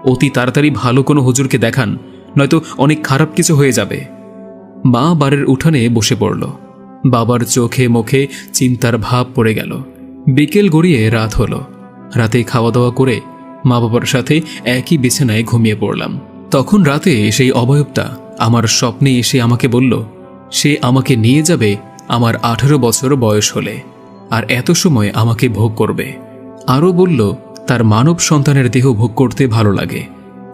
অতি তাড়াতাড়ি ভালো কোনো হুজুরকে দেখান, নয়তো অনেক খারাপ কিছু হয়ে যাবে। মা বাড়ির উঠানে বসে পড়ল। বাবার চোখে মুখে চিন্তার ভাব পড়ে গেল। বিকেল গড়িয়ে রাত হলো। রাতে খাওয়া দাওয়া করে মা বাবার সাথে একই বিছানায় ঘুমিয়ে পড়লাম। তখন রাতে সেই অবয়বটা আমার স্বপ্নে এসে আমাকে বলল সে আমাকে নিয়ে যাবে আমার 18 বছর বয়স হলে, আর এত সময় আমাকে ভোগ করবে। আরও বলল তার মানব সন্তানের দেহ ভোগ করতে ভালো লাগে,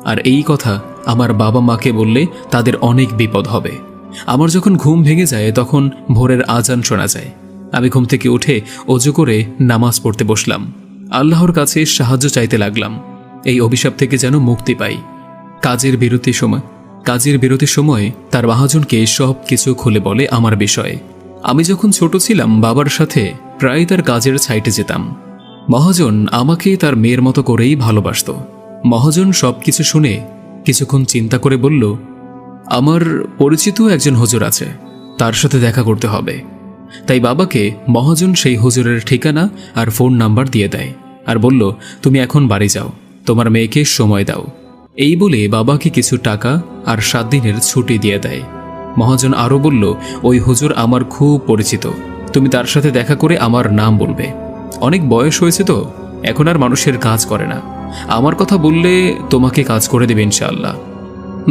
আর এই কথা আমার বাবা মাকে বললে তাদের অনেক বিপদ হবে। আমার যখন ঘুম ভেঙে যায় তখন ভোরের আজান শোনা যায়। আমি ঘুম থেকে উঠে অজু করে নামাজ পড়তে বসলাম। আল্লাহর কাছে সাহায্য চাইতে লাগলাম এই অভিশাপ থেকে যেন মুক্তি পাই। কাজের বিরতির সময় তার মহাজনকে সব কিছু খুলে বলে আমার বিষয়ে। আমি যখন ছোট ছিলাম বাবার সাথে প্রায় তার কাজের সাইটে যেতাম। মহাজন আমাকে তার মেয়ের মতো করেই ভালোবাসত। মহাজন সব কিছু শুনে কিছুক্ষণ চিন্তা করে বলল, আমার পরিচিত একজন হুজুর আছে, তার সাথে দেখা করতে হবে। তাই বাবাকে মহাজন সেই হুজুরের ঠিকানা আর ফোন নাম্বার দিয়ে দেয়, আর বলল তুমি এখন বাড়ি যাও, তোমার মেয়েকে সময় দাও। এই বলে বাবাকে কিছু টাকা আর 7 দিনের ছুটি দিয়ে দেয়। মহাজন আরও বলল ওই হুজুর আমার খুব পরিচিত, তুমি তার সাথে দেখা করে আমার নাম বলবে। অনেক বয়স হয়েছে তো, এখন আর মানুষের কাজ করে না, আমার কথা বললে তোমাকে কাজ করে দেবে ইনশাআল্লাহ।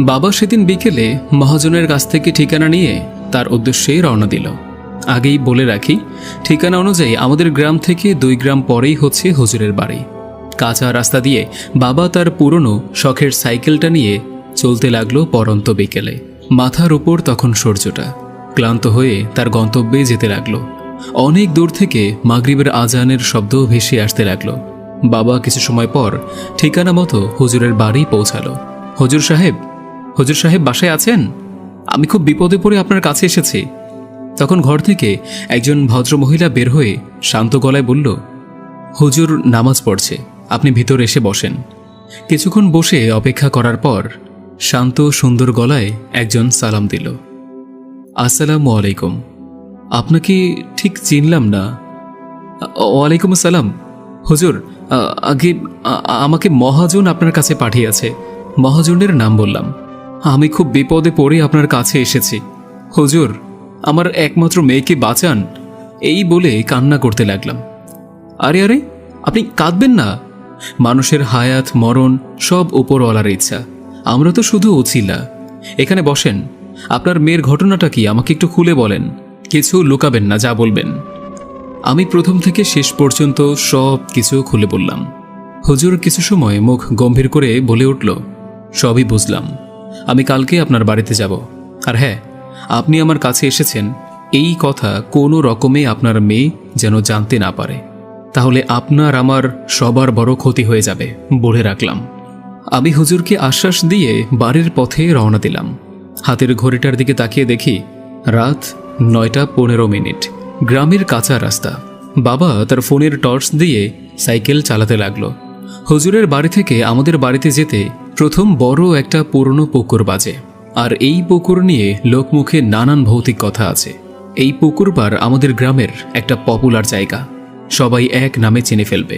বাবা সেদিন বিকেলে মহাজনের কাছ থেকে ঠিকানা নিয়ে তার উদ্দেশ্যে রওনা দিল। আগেই বলে রাখি, ঠিকানা অনুযায়ী আমাদের গ্রাম থেকে 2 গ্রাম পরেই হচ্ছে হুজুরের বাড়ি। কাঁচা রাস্তা দিয়ে বাবা তার পুরনো শখের সাইকেলটা নিয়ে চলতে লাগলো পরন্ত বিকেলে। মাথার উপর তখন সূর্যটা। ক্লান্ত হয়ে তার গন্তব্যে যেতে লাগলো। অনেক দূর থেকে মাগরিবের আজানের শব্দ ভেসে আসতে লাগলো। বাবা কিছু সময় পর ঠিকানা মতো হুজুরের বাড়ি পৌঁছালো। হুজুর সাহেব বাসায় আছেন? আমি খুব বিপদে পড়ে আপনার কাছে এসেছি। তখন ঘর থেকে একজন ভদ্রমহিলা বের হয়ে শান্ত গলায় বলল, হুজুর নামাজ পড়ছে, আপনি ভিতর এসে বসেন। কিছুক্ষণ বসে অপেক্ষা করার পর শান্ত সুন্দর গলায় একজন সালাম দিল, আসসালামু আলাইকুম। আপনাকে ঠিক চিনলাম না। ওয়ালাইকুম আসসালাম হুজুর, আগে আমাকে মহাজন আপনার কাছে পাঠিয়েছে। মহাজনের নাম বললাম। আমি খুব বিপদে পড়ে আপনার কাছে এসেছি। হুজুর, আমার একমাত্র মেয়েকে বাঁচান। এই বলে কান্না করতে লাগলাম। আরে আরে, আপনি কাঁদবেন না। মানুষের হায়াত মরণ সব উপরওয়ালার ইচ্ছা, আমরা তো শুধু ওছিলা। এখানে বসেন। আপনার মেয়ের ঘটনাটা কি আমাকে একটু খুলে বলেন, কিছু লুকাবেন না, যা বলবেন। আমি প্রথম থেকে শেষ পর্যন্ত সব কিছু খুলে বললাম। হুজুর কিছু সময় মুখ গম্ভীর করে বলে উঠল, সবই বুঝলাম, আমি কালকে আপনার বাড়িতে যাব। আর হ্যাঁ, আপনি আমার কাছে এসেছেন এই কথা কোনো রকমে আপনার মেয়ে যেন জানতে না পারে, তাহলে আপনার আমার সবার বড় ক্ষতি হয়ে যাবে, বলে রাখলাম। আমি হুজুরকে আশ্বাস দিয়ে বাড়ির পথে রওনা দিলাম। হাতের ঘড়িটার দিকে তাকিয়ে দেখি রাত 9:15। গ্রামের কাঁচা রাস্তা। বাবা তার ফোনের টর্চ দিয়ে সাইকেল চালাতে লাগলো। হুজুরের বাড়ি থেকে আমাদের বাড়িতে যেতে প্রথম বড় একটা পুরনো পুকুর বাজে, আর এই পুকুর নিয়ে লোকমুখে নানান ভৌতিক কথা আছে। এই পুকুর পার আমাদের গ্রামের একটা পপুলার জায়গা, সবাই এক নামে চিনে ফেলবে।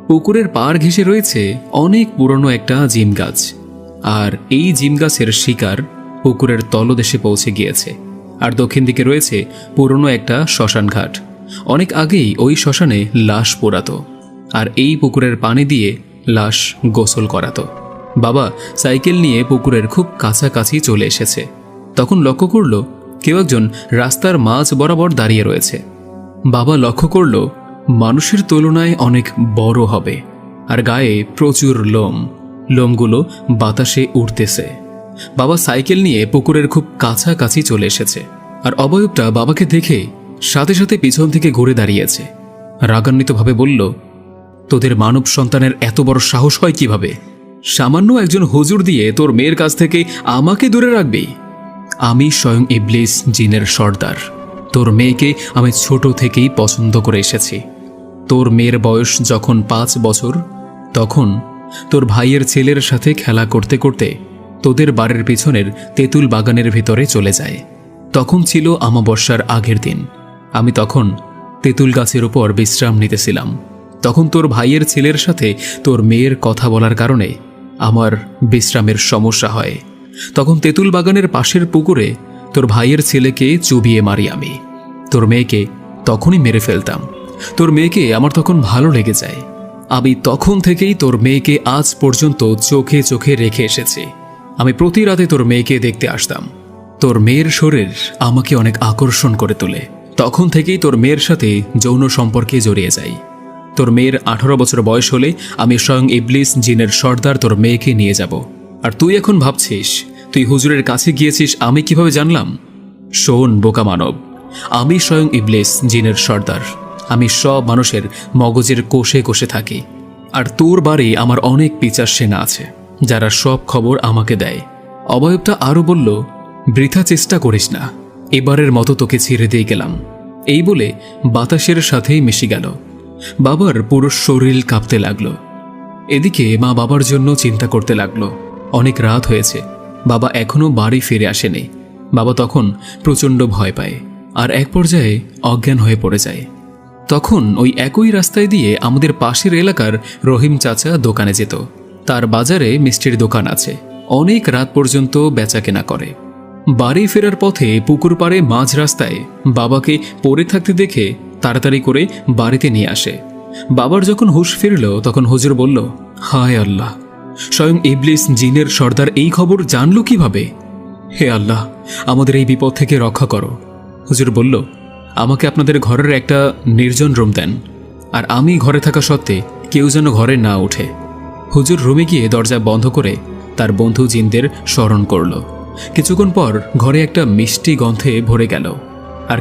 পুকুরের পাড় ঘেঁষে রয়েছে অনেক পুরনো একটা জিম গাছ, আর এই জিম গাছের শিকার পুকুরের তলদেশে পৌঁছে গিয়েছে। আর দক্ষিণ দিকে রয়েছে পুরনো একটা শ্মশান ঘাট। অনেক আগেই ওই শ্মশানে লাশ পোড়াতো, আর এই পুকুরের পানি দিয়ে লাশ গোসল করাতো। বাবা সাইকেল নিয়ে পুকুরের খুব কাছাকাছি চলে এসেছে। তখন লক্ষ্য করল কেউ একজন রাস্তার মাঝ বরাবর দাঁড়িয়ে রয়েছে। বাবা লক্ষ্য করল মানুষের তুলনায় অনেক বড় হবে, আর গায়ে প্রচুর লোমগুলো বাতাসে উড়তেছে। বাবা সাইকেল নিয়ে পুকুরের খুব কাছাকাছি চলে এসেছে, আর অবয়বটা বাবাকে দেখে সাথে সাথে পিছন থেকে ঘুরে দাঁড়িয়েছে। রাগান্বিতভাবে বলল, তোদের মানব সন্তানের এত বড় সাহস হয় কিভাবে? সামান্য একজন হুজুর দিয়ে তোর মেয়ের কাছ থেকে আমাকে দূরে রাখবি? আমি স্বয়ং ইবলিস জিনের সর্দার। তোর মেয়েকে আমি ছোট থেকেই পছন্দ করে এসেছি। তোর মেয়ের বয়স যখন 5 বছর, তখন তোর ভাইয়ের ছেলের সাথে খেলা করতে করতে তোদের বাড়ির পিছনের তেঁতুল বাগানের ভিতরে চলে যায়। তখন ছিল অমাবস্যার আগের দিন। আমি তখন তেঁতুল গাছের উপর বিশ্রাম নিতেছিলাম। তখন তোর ভাইয়ের ছেলের সাথে তোর মেয়ের কথা বলার কারণে আমার বিশ্রামের সমস্যা হয়। তখন তেঁতুল বাগানের পাশের পুকুরে তোর ভাইয়ের ছেলেকে চুবিয়ে মারি আমি। তোর মেয়েকে তখনই মেরে ফেলতাম। তোর মেয়েকে আমার তখন ভালো লেগে যায়। আমি তখন থেকেই তোর মেয়েকে আজ পর্যন্ত চোখে চোখে রেখে এসেছি। আমি প্রতি রাতে তোর মেয়েকে দেখতে আসতাম। তোর মেয়ের শরীর আমাকে অনেক আকর্ষণ করে তোলে। তখন থেকেই তোর মেয়ের সাথে যৌন সম্পর্কে জড়িয়ে যাই। তোর মেয়ের 18 বছর বয়স হলে আমি স্বয়ং ইবলিস জিনের সর্দার তোর মেয়েকে নিয়ে যাব। আর তুই এখন ভাবছিস তুই হুজুরের কাছে গিয়েছিস আমি কিভাবে জানলাম? শোন বোকা মানব, আমি স্বয়ং ইবলিস জিনের সর্দার। আমি সব মানুষের মগজের কোষে কোষে থাকি। আর তোর বাড়ি আমার অনেক পিচার সেনা আছে যারা সব খবর আমাকে দেয়। অবয়বটা আরও বলল, বৃথা চেষ্টা করিস না, এবারের মতো তোকে ছেড়ে দিয়ে গেলাম। এই বলে বাতাসের সাথেই মিশে গেল। বাবার পুরো শরীর কাঁপতে লাগলো। এদিকে মা বাবার জন্য চিন্তা করতে লাগলো। অনেক রাত হয়েছে, বাবা এখনো বাড়ি ফিরে আসেনি। বাবা তখন প্রচণ্ড ভয় পায় আর এক পর্যায়ে অজ্ঞান হয়ে পড়ে যায়। তখন ওই একই রাস্তায় দিয়ে আমাদের পাশের এলাকার রহিম চাচা দোকানে যেত। তার বাজারে মিষ্টির দোকান আছে, অনেক রাত পর্যন্ত বেচা কেনা করে। বাড়ি ফেরার পথে পুকুর পাড়ে মাঝ রাস্তায় বাবাকে পড়ে থাকতে দেখে তাড়াতাড়ি করে বাড়িতে নিয়ে আসে। বাবার যখন হুঁশ ফিরল তখন হুজুর বলল, হায় আল্লাহ, স্বয়ং ইবলিস জিনের সর্দার এই খবর জানলো কিভাবে? হে আল্লাহ, আমাদের এই বিপদ থেকে রক্ষা করো। হুজুর বলল, আমাকে আপনাদের ঘরের একটা নির্জন রুম দেন, আর আমি ঘরে থাকা সত্ত্বে কেউ যেন ঘরে না ওঠে। হুজুর রুমে গিয়ে দরজা বন্ধ করে তার বন্ধু জিনদের স্মরণ করল। কিছুক্ষণ পর ঘরে একটা মিষ্টি গন্ধে ভরে গেল। আর